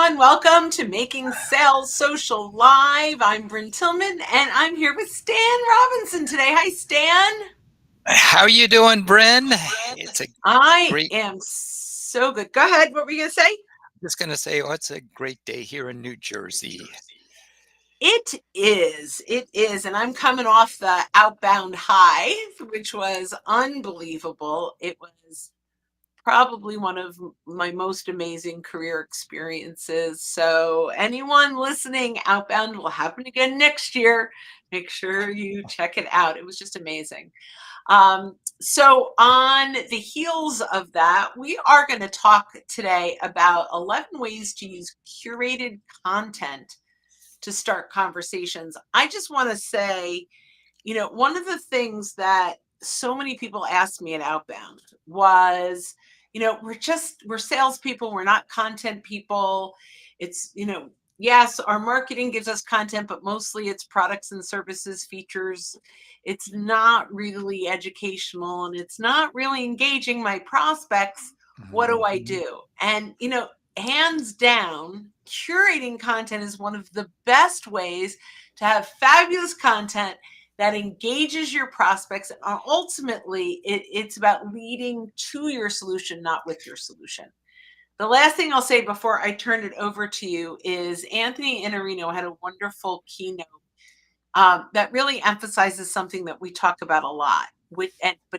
everyone. Welcome to Making Sales Social Live. I'm Bryn Tillman and I'm here with Stan Robinson today. Hi, Stan. How you doing, Bryn? It's a I great, am so good. Go ahead. What were you going to say? just going to say, oh, it's a great day here in New Jersey. It is. It is. And I'm coming off the outbound high, which was unbelievable. It was probably one of my most amazing career experiences. So, anyone listening, Outbound will happen again next year. Make sure you check it out. It was just amazing. So, on the heels of that, we are going to talk today about 11 ways to use curated content to start conversations. I just want to say, one of the things that so many people asked me at Outbound was, we're salespeople, we're not content people. It's, yes, our marketing gives us content, but mostly it's products and services, features. It's not really educational and it's not really engaging my prospects. What do I Mhm. do? And, hands down, curating content is one of the best ways to have fabulous content that engages your prospects. And ultimately, it's about leading to your solution, not with your solution. The last thing I'll say before I turn it over to you is Anthony Iannarino had a wonderful keynote that really emphasizes something that we talk about a lot. But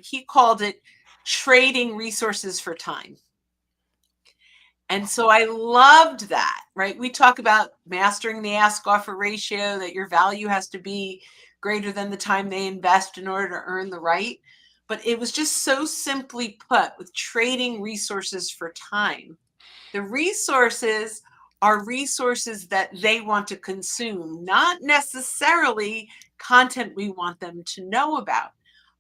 he called it trading resources for time. And so I loved that, right? We talk about mastering the ask offer ratio, that your value has to be greater than the time they invest in order to earn the right. But it was just so simply put with trading resources for time. The resources are resources that they want to consume, not necessarily content we want them to know about.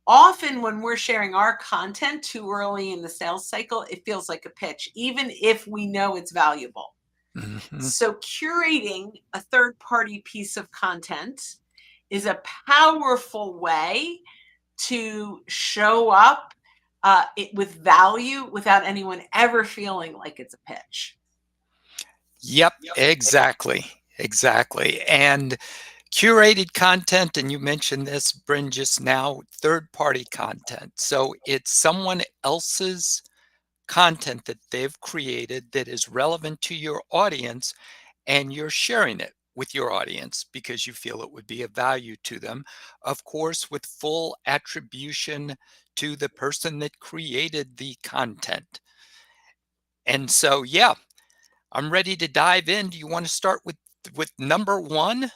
Often, when we're sharing our content too early in the sales cycle, it feels like a pitch, even if we know it's valuable. Mhm. So, curating a third party piece of content is a powerful way to show up with value without anyone ever feeling like it's a pitch. Yep, exactly. Exactly. And curated content, and you mentioned this, Bryn, just now, third-party content. So it's someone else's content that they've created that is relevant to your audience, and you're sharing it with your audience because you feel it would be of value to them, of course, with full attribution to the person that created the content. And so, yeah, I'm ready to dive in. Do you want to start with number one?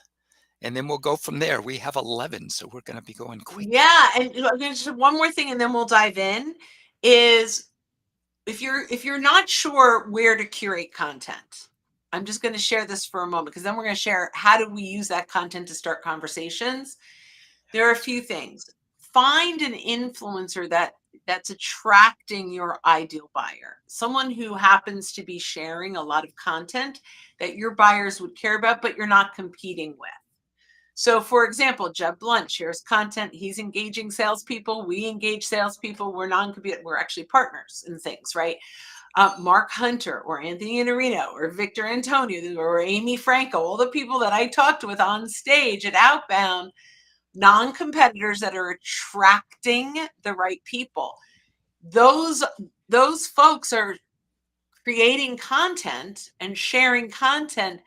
And then we'll go from there. We have 11, so we're going to be going quick. Yeah, and just one more thing, and then we'll dive in. Is if you're not sure where to curate content, I'm just going to share this for a moment because then we're going to share how do we use that content to start conversations. There are a few things. Find an influencer that's attracting your ideal buyer. Someone who happens to be sharing a lot of content that your buyers would care about, but you're not competing with. So, for example, Jeb Blunt shares content. He's engaging salespeople. We engage salespeople. We're non-compete. We're actually partners in things, right? Mark Hunter or Anthony Iannarino or Victor Antonio or Amy Franco, all the people that I talked with on stage at Outbound, non-competitors that are attracting the right people. Those those folks are creating content and sharing content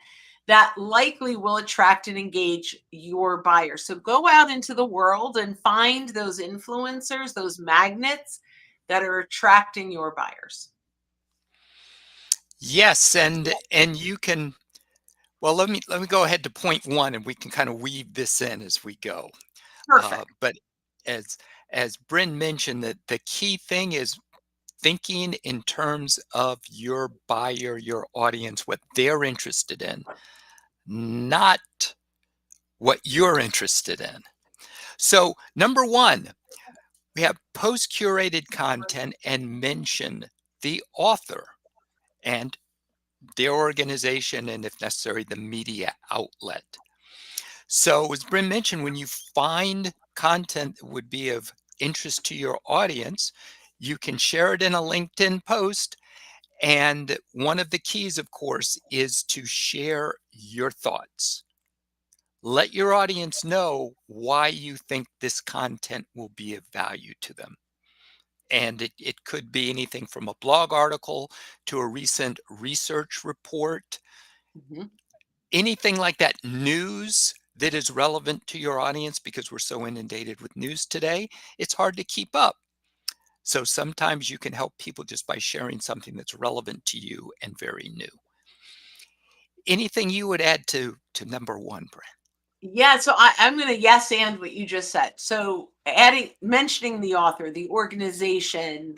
that likely will attract and engage your buyer. So go out into the world and find those influencers, those magnets that are attracting your buyers. Yes, and you can, well, let me go ahead to point one, and we can kind of weave this in as we go. Perfect. But as as Bryn mentioned, that the key thing is thinking in terms of your buyer, your audience, what they're interested in, not what you're interested in. So, number one, we have post curated content and mention the author and their organization, and if necessary, the media outlet. So, as Bryn mentioned, when you find content that would be of interest to your audience, you can share it in a LinkedIn post And one of the keys, of course, is to share your thoughts. Let your audience know why you think this content will be of value to them. And it could be anything from a blog article to a recent research report, Mhm. anything like that, news that is relevant to your audience, because we're so inundated with news today, it's hard to keep up. So sometimes you can help people just by sharing something that's relevant to you and very new. Anything you would add to number one, Brent? Yeah, so I'm going to yes and what you just said. So mentioning the author, the organization,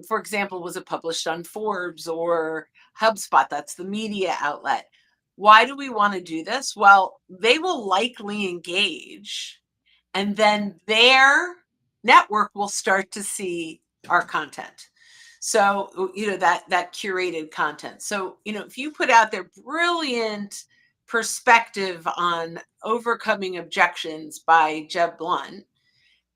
for example, was it published on Forbes or HubSpot? That's the media outlet. Why do we want to do this? Well, they will likely engage, and then their network will start to see our content. So, that curated content. So, if you put out their brilliant perspective on overcoming objections by Jeb Blunt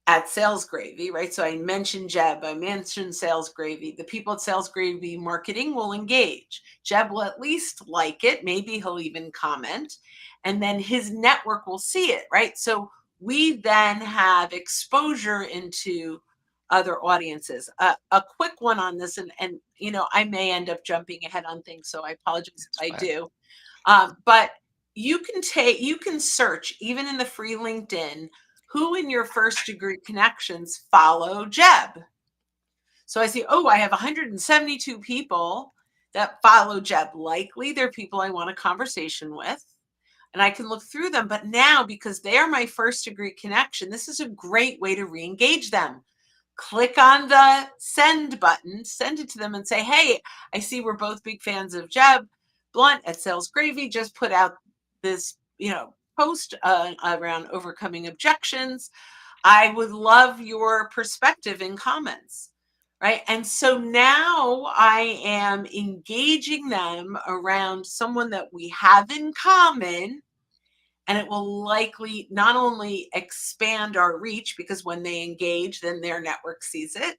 at Sales Gravy, right? So I mentioned Jeb, I mentioned Sales Gravy. The people at Sales Gravy marketing will engage. Jeb will at least like it. Maybe he'll even comment. And then his network will see it, right? So we then have exposure into other audiences. A quick one on this, and I may end up jumping ahead on things, so I apologize if That's I fine. do. But you can search even in the free LinkedIn, who in your first degree connections follow Jeb. So I see, oh, I have 172 people that follow Jeb. Likely they're people I want a conversation with. And I can look through them. But now, because they are my first degree connection, this is a great way to re-engage them. Click on the send button, send it to them and say, hey, I see we're both big fans of Jeb Blunt at Sales Gravy, just put out this, post around overcoming objections. I would love your perspective in comments. Right. And so now I am engaging them around someone that we have in common, and it will likely not only expand our reach, because when they engage, then their network sees it,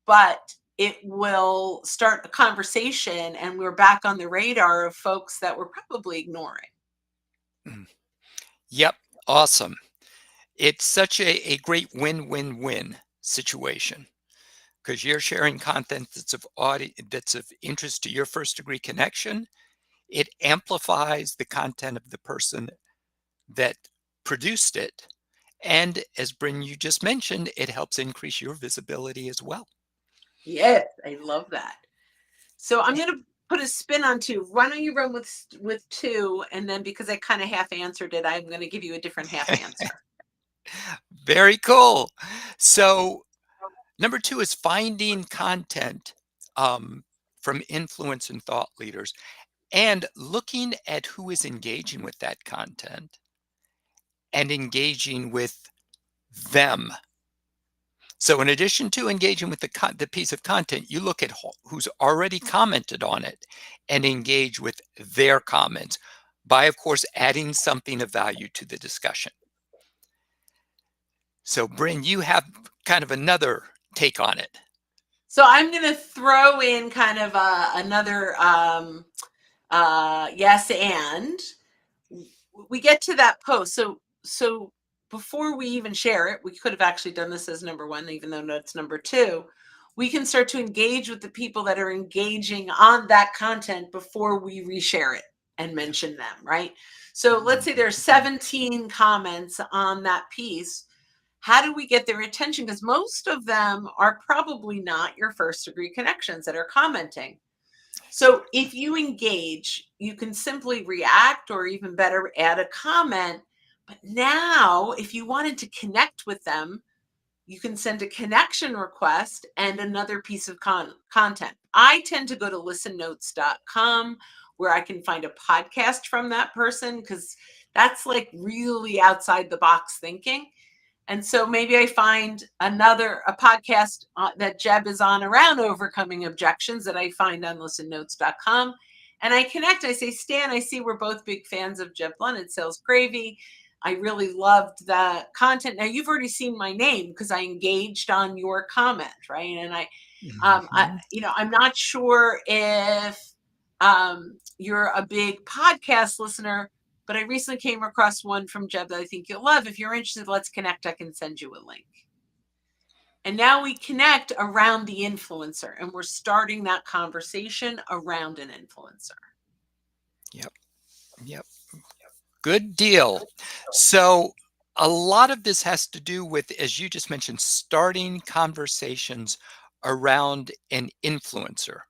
but it will start a conversation, and we're back on the radar of folks that we're probably ignoring. Mm. Yep. Awesome. It's such a great win-win-win situation, because you're sharing content that's of interest to your first degree connection. It amplifies the content of the person that produced it. And as Bryn, you just mentioned, it helps increase your visibility as well. Yes, I love that. So I'm going to put a spin on two. Why don't you run with two, and then because I kind of half answered it, I'm going to give you a different half answer. Very cool. So number two is finding content from influence and thought leaders, and looking at who is engaging with that content and engaging with them. So in addition to engaging with the piece of content, you look at who's already commented on it and engage with their comments by, of course, adding something of value to the discussion. So Bryn, you have kind of another take on it. So I'm going to throw in kind of another yes and we get to that post. So before we even share it, we could have actually done this as number one, even though it's number two. We can start to engage with the people that are engaging on that content before we reshare it and mention them, right? So let's say there's 17 comments on that piece. How do we get their attention? Because most of them are probably not your first degree connections that are commenting. So if you engage, you can simply react, or even better, add a comment. But now, if you wanted to connect with them, you can send a connection request and another piece of content. I tend to go to listennotes.com, where I can find a podcast from that person, because that's like really outside the box thinking. And so maybe I find a podcast that Jeb is on around overcoming objections that I find on listennotes.com. And I connect. I say, Stan, I see we're both big fans of Jeb Blunt at Sales Gravy. I really loved the content. Now you've already seen my name because I engaged on your comment, right? And Mhm. I'm not sure if you're a big podcast listener, but I recently came across one from Jeb that I think you'll love. If you're interested, let's connect. I can send you a link. And now we connect around the influencer, and we're starting that conversation around an influencer. Yep. Yep. Good deal. So a lot of this has to do with, as you just mentioned, starting conversations around an influencer.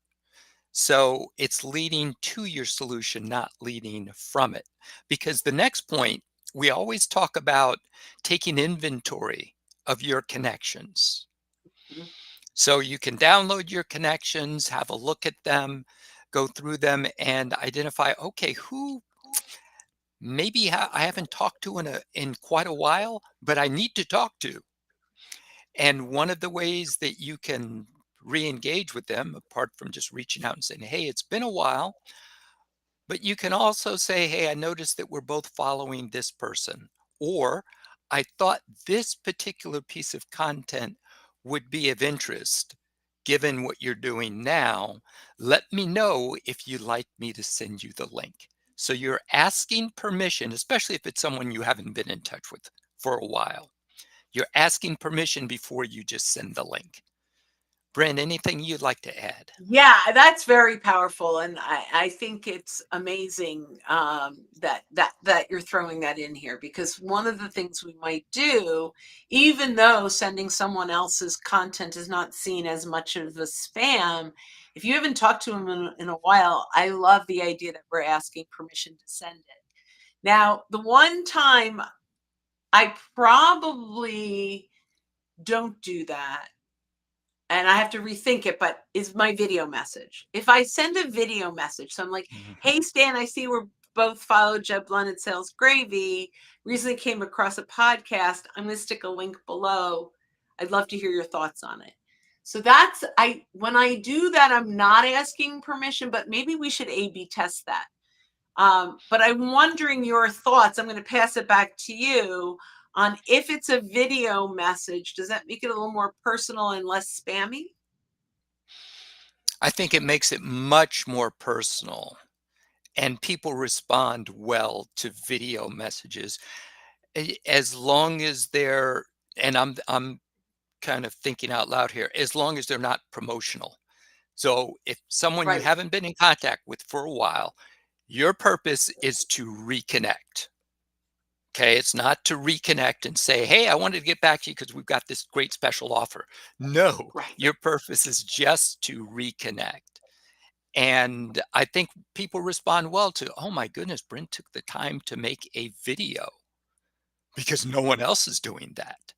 So it's leading to your solution, not leading from it. Because the next point, we always talk about taking inventory of your connections. Mhm. So you can download your connections, have a look at them, go through them, and identify, okay, who maybe I haven't talked to in quite a while, but I need to talk to. And one of the ways that you can re-engage with them, apart from just reaching out and saying, hey, it's been a while, but you can also say, hey, I noticed that we're both following this person, or I thought this particular piece of content would be of interest given what you're doing now. Let me know if you'd like me to send you the link. So you're asking permission, especially if it's someone you haven't been in touch with for a while. You're asking permission before you just send the link. Brent, anything you'd like to add? Yeah, that's very powerful, and I think it's amazing that you're throwing that in here, because one of the things we might do, even though sending someone else's content is not seen as much of a spam, if you haven't talked to them in a while, I love the idea that we're asking permission to send it. Now, the one time I probably don't do that, and I have to rethink it, but is my video message. If I send a video message, so I'm like, Mhm. hey, Stan, I see we're both followed Jeb Blunt and Sales Gravy. Recently came across a podcast. I'm going to stick a link below. I'd love to hear your thoughts on it. So when I do that, I'm not asking permission, but maybe we should A/B test that. But I'm wondering your thoughts. I'm going to pass it back to you on if it's a video message, does that make it a little more personal and less spammy? I think it makes it much more personal, and people respond well to video messages as long as they're, and I'm kind of thinking out loud here, as long as they're not promotional. So if someone you Right. haven't been in contact with for a while, your purpose is to reconnect. Okay, it's not to reconnect and say, hey, I wanted to get back to you because we've got this great special offer. No, Right. your purpose is just to reconnect. And I think people respond well to, oh my goodness, Brent took the time to make a video because no one else is doing that.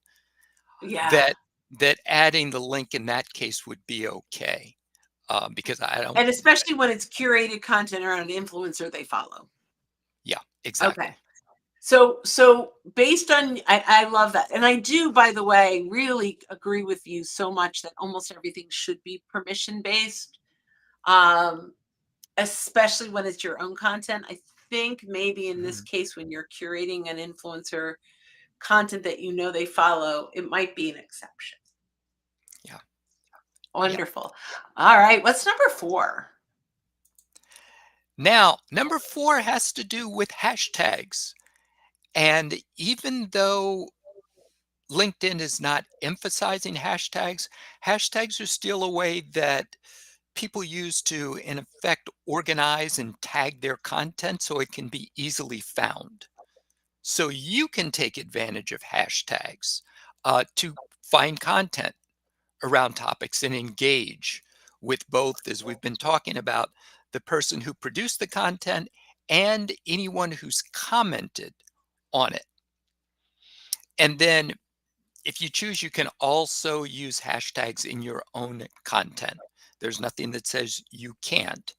Yeah. That that adding the link in that case would be okay, because I don't. And especially when it's curated content around an influencer they follow. Yeah, Okay. exactly. So based on, I love that. And I do, by the way, really agree with you so much that almost everything should be permission based. Um, Especially when it's your own content. I think maybe in this Mhm. case, when you're curating an influencer content that you know they follow, it might be an exception. Yeah, yeah. Wonderful. All right. What's number 4? Now, number 4 has to do with hashtags. And even though LinkedIn is not emphasizing hashtags, hashtags are still a way that people use to, in effect, organize and tag their content so it can be easily found. So you can take advantage of hashtags to find content around topics and engage with both, as we've been talking about, the person who produced the content and anyone who's commented on it. And then if you choose, you can also use hashtags in your own content. There's nothing that says you can't.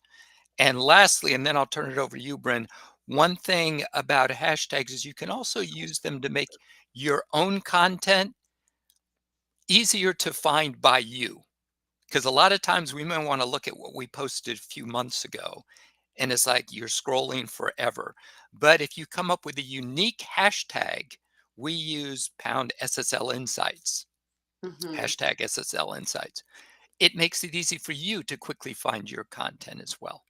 And lastly, and then I'll turn it over to you, Bryn, one thing about hashtags is you can also use them to make your own content easier to find by you. Because a lot of times we may want to look at what we posted a few months ago and it's like you're scrolling forever. But if you come up with a unique hashtag, we use pound SSL Insights, Mhm. hashtag SSL Insights. It makes it easy for you to quickly find your content as well.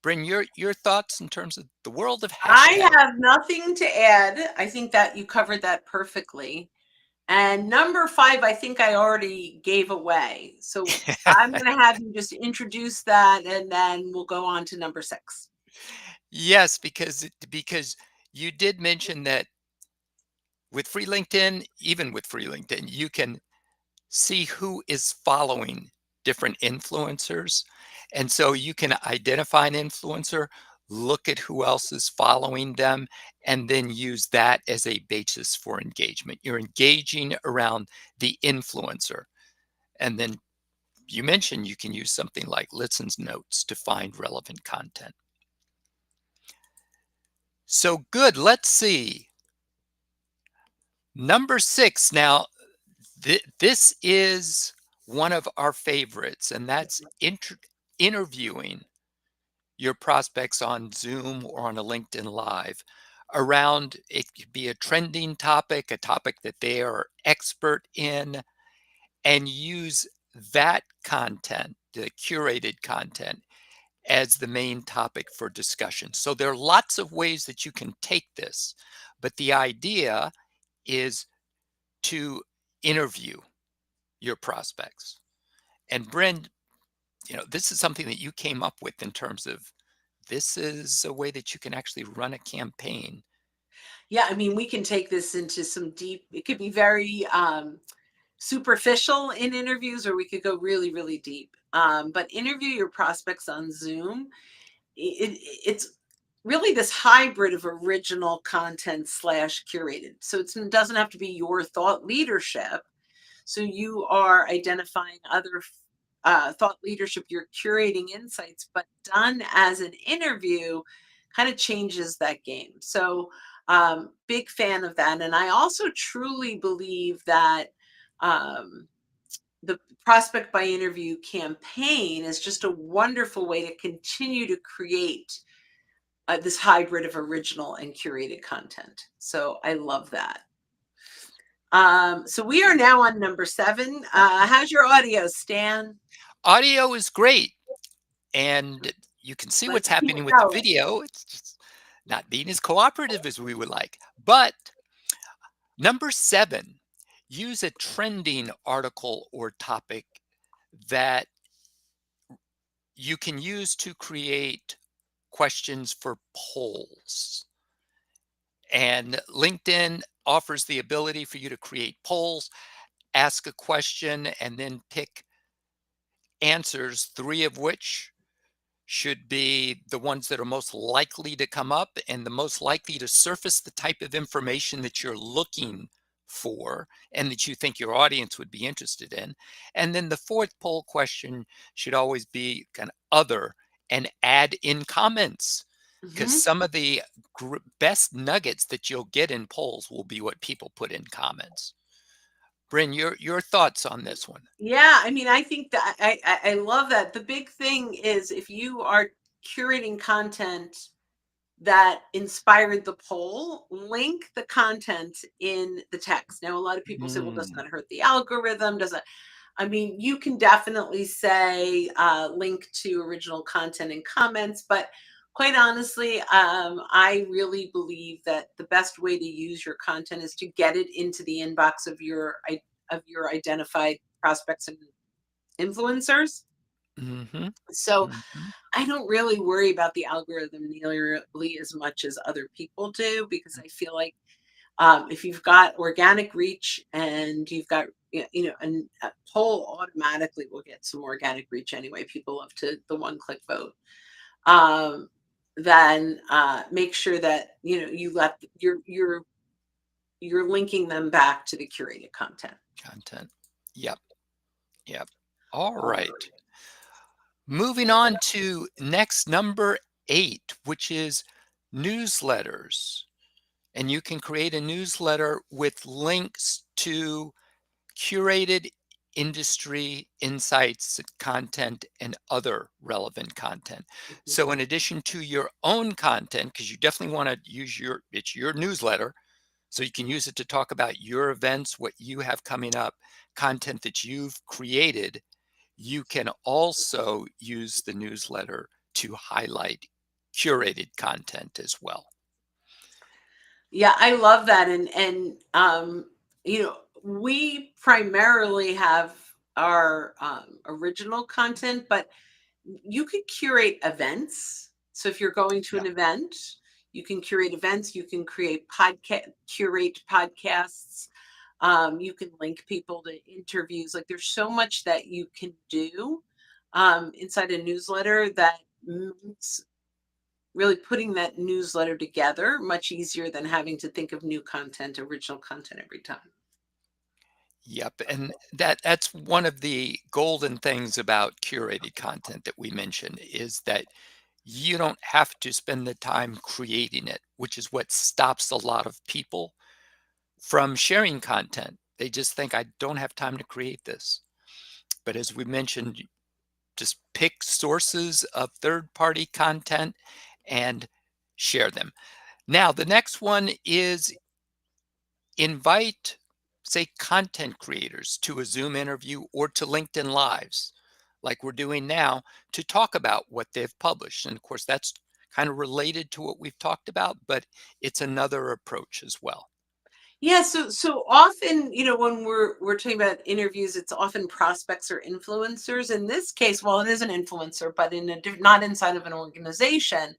Bryn, your thoughts in terms of the world of I hashtag. have nothing to add. I think that you covered that perfectly. And number 5, I think I already gave away. So I'm going to have you just introduce that and then we'll go on to number 6. Yes, because you did mention that with free LinkedIn, even with free LinkedIn, you can see who is following different influencers. And so you can identify an influencer, look at who else is following them, and then use that as a basis for engagement. You're engaging around the influencer. And then you mentioned you can use something like Listen's Notes to find relevant content. So good. Let's see. Number 6. Now, this is one of our favorites, and that's interviewing your prospects on Zoom or on a LinkedIn Live around it could be a trending topic, a topic that they are expert in, and use that content, the curated content, as the main topic for discussion. So there are lots of ways that you can take this, but the idea is to interview your prospects. And Bryn, this is something that you came up with in terms of this is a way that you can actually run a campaign. Yeah, I mean, we can take this into some deep, it could be very superficial in interviews, or we could go really, really deep. But interview your prospects on Zoom. It's really this hybrid of original content slash curated. So it doesn't have to be your thought leadership. So you are identifying other thought leadership, you're curating insights, but done as an interview kind of changes that game. So big fan of that. And I also truly believe that um, the prospect by interview campaign is just a wonderful way to continue to create this hybrid of original and curated content. So I love that. So we are now on number 7. How's your audio, Stan? Audio is great, and you can see what's Let's keep happening it with the going. video. It's just not being as cooperative as we would like. But number 7, use a trending article or topic that you can use to create questions for polls. And LinkedIn offers the ability for you to create polls, ask a question, and then pick answers, 3 of which should be the ones that are most likely to come up and the most likely to surface the type of information that you're looking for and that you think your audience would be interested in. And then the 4th poll question should always be kind of other and add in comments, because Mhm. some of the best nuggets that you'll get in polls will be what people put in comments. Bryn, your thoughts on this one? Yeah, I mean, I think that I love that. The big thing is if you are curating content that inspired the poll, link the content in the text. Now, a lot of people say, well, doesn't Mm, that hurt the algorithm? Does it? I mean, you can definitely say link to original content in comments, but quite honestly, I really believe that the best way to use your content is to get it into the inbox of your identified prospects and influencers. mhm, So mhm, I don't really worry about the algorithm nearly as much as other people do because I feel like if you've got organic reach and you've got and a poll automatically will get some organic reach anyway. People love to the one click vote. Um, then make sure that you let you're linking them back to the curated content. content. Yep, yep. All Um, right. Moving on to next number 8, which is newsletters. And you can create a newsletter with links to curated industry insights, content, and other relevant content. Mhm. So in addition to your own content, because you definitely want to use it's your newsletter, so you can use it to talk about your events, what you have coming up, content that you've created. You can also use the newsletter to highlight curated content as well. Yeah, I love that. We primarily have our original content, but you could curate events. So if you're going to Yeah. an event, you can curate events, you can create curate podcasts. You can link people to interviews. Like there's so much that you can do inside a newsletter that makes really putting that newsletter together much easier than having to think of new content, original content every time. Yep, and that's one of the golden things about curated content that we mentioned is that you don't have to spend the time creating it, which is what stops a lot of people from sharing content. They just think, I don't have time to create this. But as we mentioned, just pick sources of third-party content and share them. Now, the next one is invite, say, content creators to a Zoom interview or to LinkedIn Lives, like we're doing now, to talk about what they've published. And of course, that's kind of related to what we've talked about, but it's another approach as well. Yeah, so often, when we're talking about interviews, it's often prospects or influencers. In this case, well, it is an influencer, but not inside of an organization,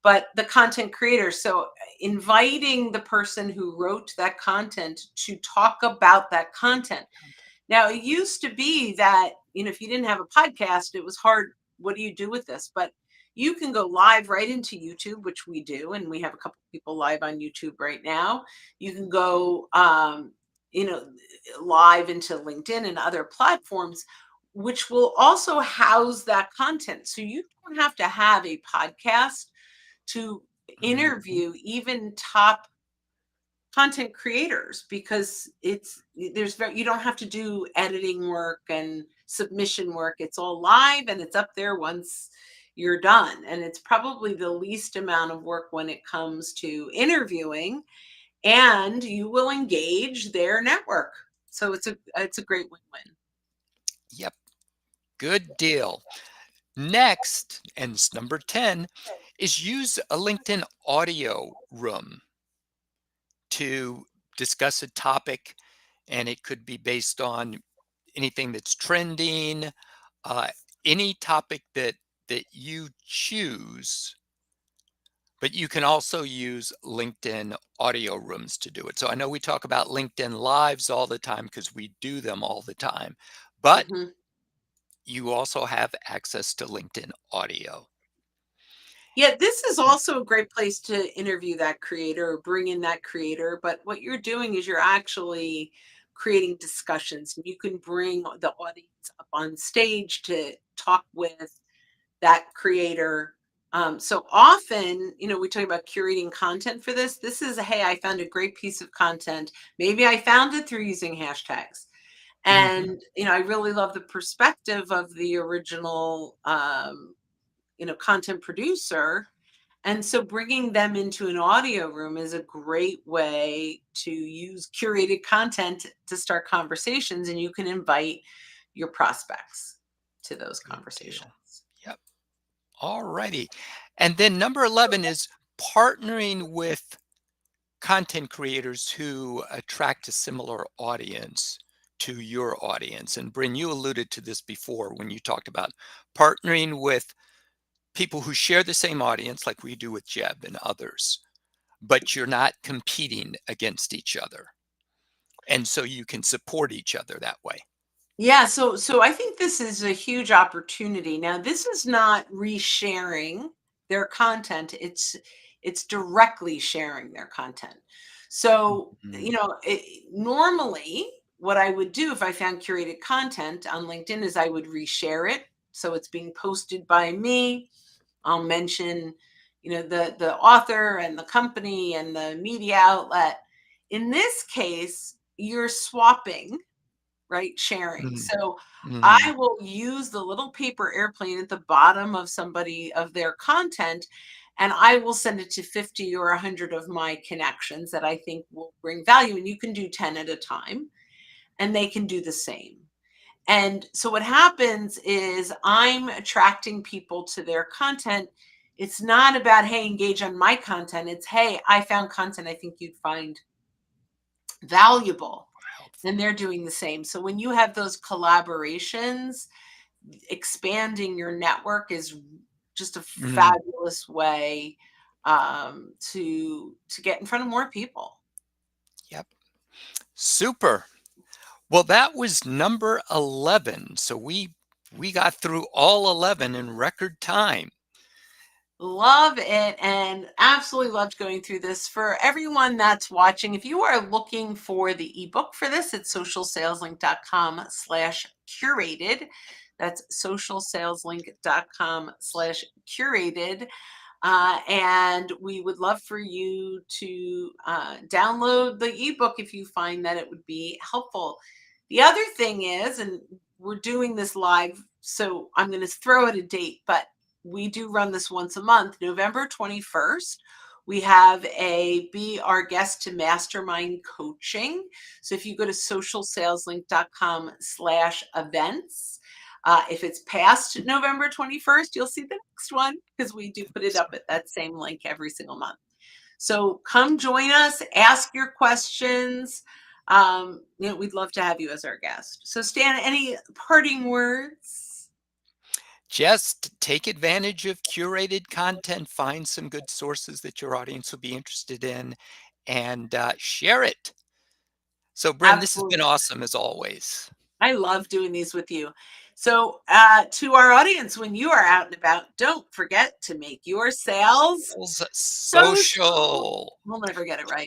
but the content creator. So inviting the person who wrote that content to talk about that content. Content. Now, it used to be that, if you didn't have a podcast, it was hard. What do you do with this? But you can go live right into YouTube, which we do. And we have a couple people live on YouTube right now. You can go, you know, live into LinkedIn and other platforms, which will also house that content. So you don't have to have a podcast to Mhm. interview even top content creators because you don't have to do editing work and submission work. It's all live and it's up there once you're done, and it's probably the least amount of work when it comes to interviewing, and you will engage their network. So it's a great win-win. Yep, good deal. Next, and it's number 10, is use a LinkedIn audio room to discuss a topic, and it could be based on anything that's trending, uh, any topic that you choose, but you can also use LinkedIn audio rooms to do it. So I know we talk about LinkedIn Lives all the time because we do them all the time, but Mhm. you also have access to LinkedIn audio. Yeah, this is also a great place to interview that creator or bring in that creator. But what you're doing is you're actually creating discussions. And you can bring the audience up on stage to talk with that creator. So often, we talk about curating content for this. This is, hey, I found a great piece of content. Maybe I found it through using hashtags. Mhm. And, I really love the perspective of the original, content producer, and so bringing them into an audio room is a great way to use curated content to start conversations, and you can invite your prospects to those Good deal. conversations. Yep. All righty. And then number 11 is partnering with content creators who attract a similar audience to your audience. And Bryn, you alluded to this before when you talked about partnering with people who share the same audience, like we do with Jeb and others, but you're not competing against each other. And so you can support each other that way. Yeah, so I think this is a huge opportunity. Now, this is not resharing their content. It's directly sharing their content. So, Mhm. normally what I would do if I found curated content on LinkedIn is I would reshare it. So it's being posted by me. I'll mention, the author and the company and the media outlet. In this case, you're swapping right? Sharing. Mhm. So Mhm. I will use the little paper airplane at the bottom of somebody of their content, and I will send it to 50 or 100 of my connections that I think will bring value. And you can do 10 at a time, and they can do the same. And so what happens is I'm attracting people to their content. It's not about, hey, engage on my content. It's, hey, I found content I think you'd find valuable. And Helpful. they're doing the same. So when you have those collaborations, expanding your network is just a Mhm. fabulous way to get in front of more people. Yep. Super. Well, that was number 11. So we got through all 11 in record time. Love it and absolutely loved going through this. For everyone that's watching, if you are looking for the ebook for this, it's socialsaleslink.com/curated. That's socialsaleslink.com/curated. And we would love for you to download the ebook if you find that it would be helpful. The other thing is, and we're doing this live, so I'm going to throw out a date, but we do run this once a month, November 21st. We have a Be Our Guest to Mastermind coaching. So if you go to socialsaleslink.com/events, if it's past November 21st, you'll see the next one because we do put it up at that same link every single month. So come join us, ask your questions. We'd love to have you as our guest. So Stan, any parting words? Just take advantage of curated content, find some good sources that your audience will be interested in, and share it. So, Bryn, this has been Absolutely. awesome as always. I love doing these with you. So, to our audience, when you are out and about, don't forget to make your sales social. Social. We'll never get it right.